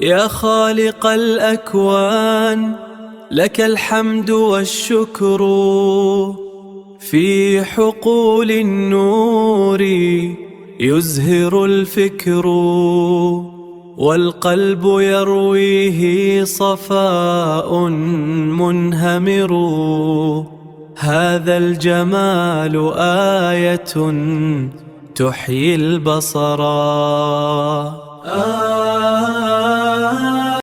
يا خالق الأكوان لك الحمد والشكر في حقول النور يزهر الفكر والقلب يرويه صفاء منهمر هذا الجمال آية تحيي البصر